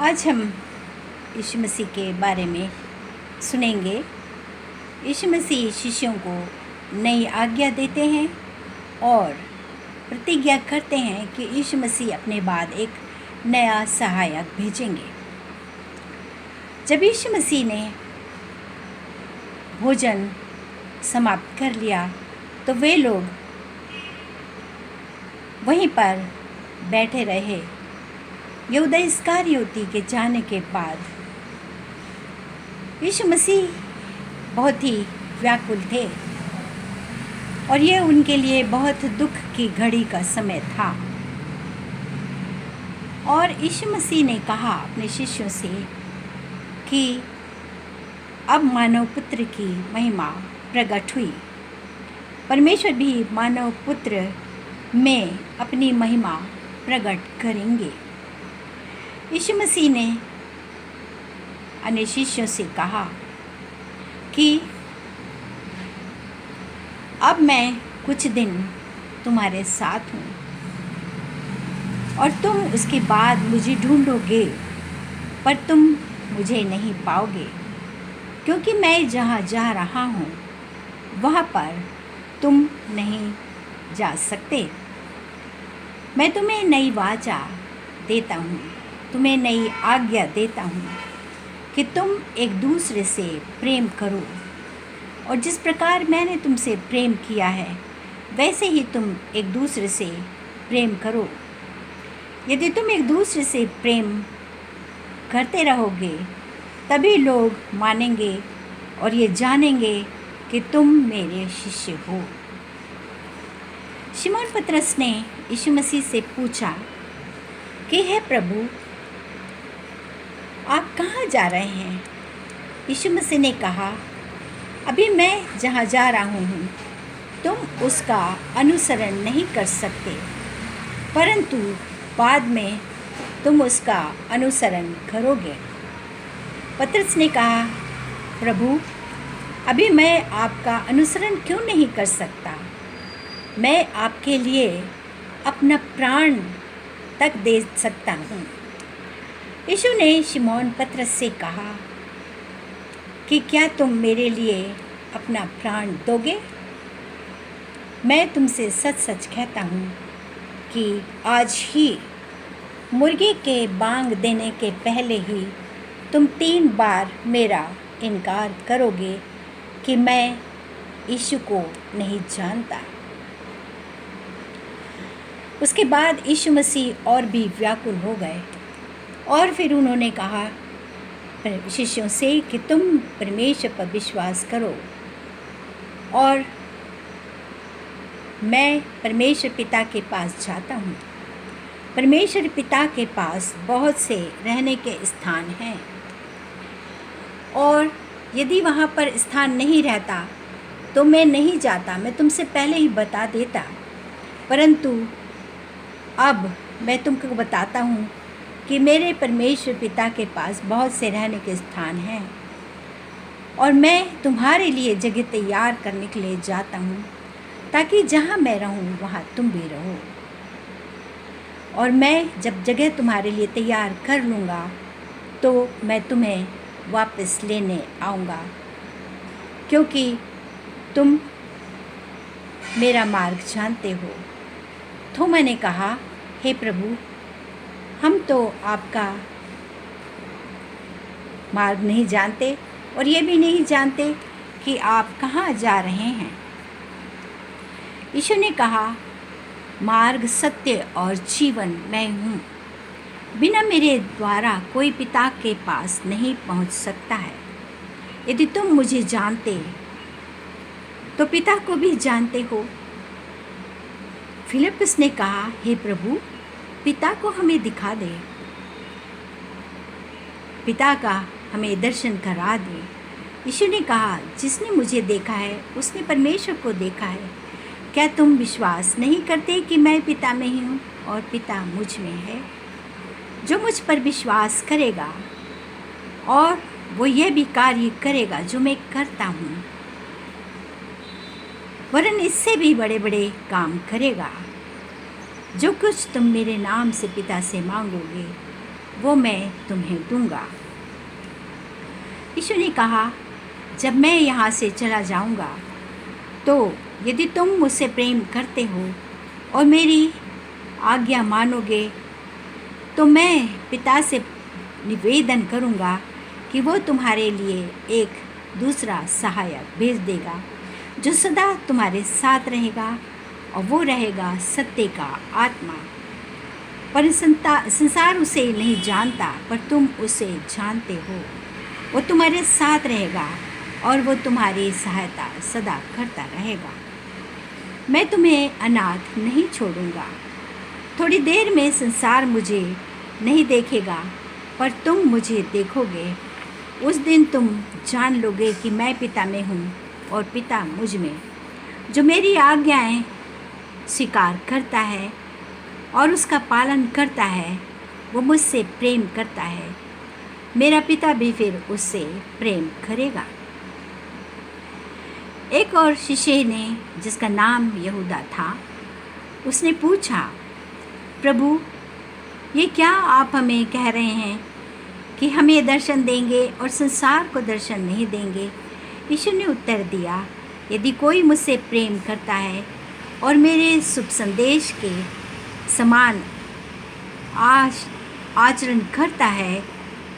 आज हम यीशु मसीह के बारे में सुनेंगे। यीशु मसीह शिष्यों को नई आज्ञा देते हैं और प्रतिज्ञा करते हैं कि यीशु मसीह अपने बाद एक नया सहायक भेजेंगे। जब यीशु मसीह ने भोजन समाप्त कर लिया तो वे लोग वहीं पर बैठे रहे। यहूदा इस्करियोती के जाने के बाद यीशु मसीह बहुत ही व्याकुल थे और ये उनके लिए बहुत दुख की घड़ी का समय था। और यीशु मसीह ने कहा अपने शिष्यों से कि अब मानव पुत्र की महिमा प्रकट हुई। परमेश्वर भी मानव पुत्र में अपनी महिमा प्रकट करेंगे। यीशु मसीह ने अन्य शिष्यों से कहा कि अब मैं कुछ दिन तुम्हारे साथ हूँ और तुम उसके बाद मुझे ढूंढोगे, पर तुम मुझे नहीं पाओगे, क्योंकि मैं जहाँ जा रहा हूँ वहाँ पर तुम नहीं जा सकते। मैं तुम्हें नई वाचा देता हूँ, तुम्हें नई आज्ञा देता हूँ कि तुम एक दूसरे से प्रेम करो, और जिस प्रकार मैंने तुमसे प्रेम किया है वैसे ही तुम एक दूसरे से प्रेम करो। यदि तुम एक दूसरे से प्रेम करते रहोगे तभी लोग मानेंगे और ये जानेंगे कि तुम मेरे शिष्य हो। शिमोन पतरस ने यीशु मसीह से पूछा कि हे प्रभु, आप कहाँ जा रहे हैं? यीशु मसीह ने कहा, अभी मैं जहाँ जा रहा हूँ तुम उसका अनुसरण नहीं कर सकते, परंतु बाद में तुम उसका अनुसरण करोगे। पतरस ने कहा, प्रभु, अभी मैं आपका अनुसरण क्यों नहीं कर सकता? मैं आपके लिए अपना प्राण तक दे सकता हूँ। यीशु ने शिमोन पतरस से कहा कि क्या तुम मेरे लिए अपना प्राण दोगे? मैं तुमसे सच सच कहता हूँ कि आज ही मुर्गी के बांग देने के पहले ही तुम 3 बार मेरा इनकार करोगे कि मैं यीशु को नहीं जानता। उसके बाद यीशु मसीह और भी व्याकुल हो गए और फिर उन्होंने कहा शिष्यों से कि तुम परमेश्वर पर विश्वास करो और मैं परमेश्वर पिता के पास जाता हूँ। परमेश्वर पिता के पास बहुत से रहने के स्थान हैं, और यदि वहाँ पर स्थान नहीं रहता तो मैं नहीं जाता, मैं तुमसे पहले ही बता देता। परंतु अब मैं तुमको बताता हूँ कि मेरे परमेश्वर पिता के पास बहुत से रहने के स्थान हैं और मैं तुम्हारे लिए जगह तैयार करने के लिए जाता हूँ, ताकि जहाँ मैं रहूँ वहाँ तुम भी रहो। और मैं जब जगह तुम्हारे लिए तैयार कर लूँगा तो मैं तुम्हें वापस लेने आऊँगा, क्योंकि तुम मेरा मार्ग जानते हो। थोमा ने कहा, हे प्रभु, हम तो आपका मार्ग नहीं जानते और ये भी नहीं जानते कि आप कहाँ जा रहे हैं। यीशु ने कहा, मार्ग, सत्य और जीवन मैं हूँ। बिना मेरे द्वारा कोई पिता के पास नहीं पहुँच सकता है। यदि तुम मुझे जानते तो पिता को भी जानते हो। फिलिप्पुस ने कहा, हे प्रभु, पिता को हमें दिखा दे, पिता का हमें दर्शन करा दे। यीशु ने कहा, जिसने मुझे देखा है उसने परमेश्वर को देखा है। क्या तुम विश्वास नहीं करते कि मैं पिता में ही हूँ और पिता मुझ में है? जो मुझ पर विश्वास करेगा और वो ये भी कार्य करेगा जो मैं करता हूँ, वरन इससे भी बड़े बड़े काम करेगा। जो कुछ तुम मेरे नाम से पिता से मांगोगे वो मैं तुम्हें दूंगा। यीशु ने कहा, जब मैं यहाँ से चला जाऊँगा तो यदि तुम मुझसे प्रेम करते हो और मेरी आज्ञा मानोगे तो मैं पिता से निवेदन करूँगा कि वो तुम्हारे लिए एक दूसरा सहायक भेज देगा जो सदा तुम्हारे साथ रहेगा, और वो रहेगा सत्य का आत्मा। पर संसार उसे नहीं जानता, पर तुम उसे जानते हो। वो तुम्हारे साथ रहेगा और वो तुम्हारी सहायता सदा करता रहेगा। मैं तुम्हें अनाथ नहीं छोड़ूंगा। थोड़ी देर में संसार मुझे नहीं देखेगा, पर तुम मुझे देखोगे। उस दिन तुम जान लोगे कि मैं पिता में हूँ और पिता मुझ में। जो मेरी आज्ञाएं स्वीकार करता है और उसका पालन करता है, वो मुझसे प्रेम करता है। मेरा पिता भी फिर उससे प्रेम करेगा। एक और शिष्य ने, जिसका नाम यहूदा था, उसने पूछा, प्रभु, ये क्या आप हमें कह रहे हैं कि हमें दर्शन देंगे और संसार को दर्शन नहीं देंगे? यीशु ने उत्तर दिया, यदि कोई मुझसे प्रेम करता है और मेरे शुभ संदेश के समान आचरण करता है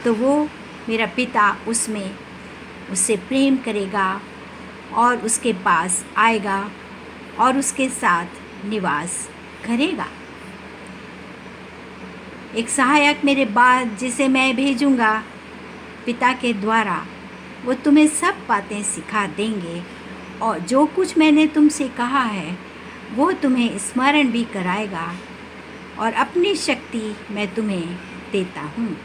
तो वो मेरा पिता उससे प्रेम करेगा और उसके पास आएगा और उसके साथ निवास करेगा। एक सहायक मेरे बाद जिसे मैं भेजूँगा पिता के द्वारा, वो तुम्हें सब बातें सिखा देंगे और जो कुछ मैंने तुमसे कहा है वो तुम्हें स्मरण भी कराएगा, और अपनी शक्ति मैं तुम्हें देता हूँ।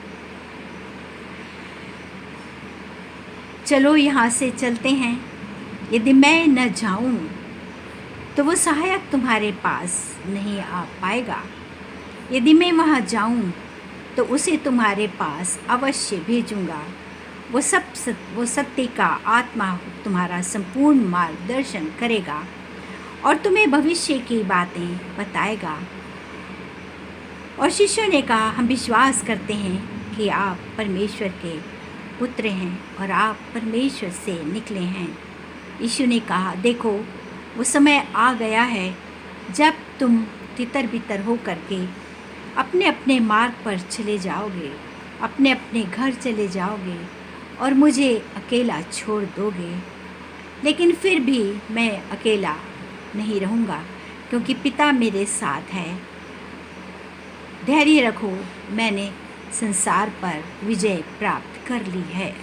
चलो यहाँ से चलते हैं। यदि मैं न जाऊँ तो वो सहायक तुम्हारे पास नहीं आ पाएगा। यदि मैं वहाँ जाऊँ तो उसे तुम्हारे पास अवश्य भेजूँगा। वो सत्य का आत्मा तुम्हारा संपूर्ण मार्गदर्शन करेगा और तुम्हें भविष्य की बातें बताएगा। और शिष्यों ने कहा, हम विश्वास करते हैं कि आप परमेश्वर के पुत्र हैं और आप परमेश्वर से निकले हैं। यीशु ने कहा, देखो, वो समय आ गया है जब तुम तितर बितर हो करके अपने अपने मार्ग पर चले जाओगे, अपने अपने घर चले जाओगे और मुझे अकेला छोड़ दोगे। लेकिन फिर भी मैं अकेला नहीं रहूँगा, क्योंकि पिता मेरे साथ है। धैर्य रखो, मैंने संसार पर विजय प्राप्त कर ली है।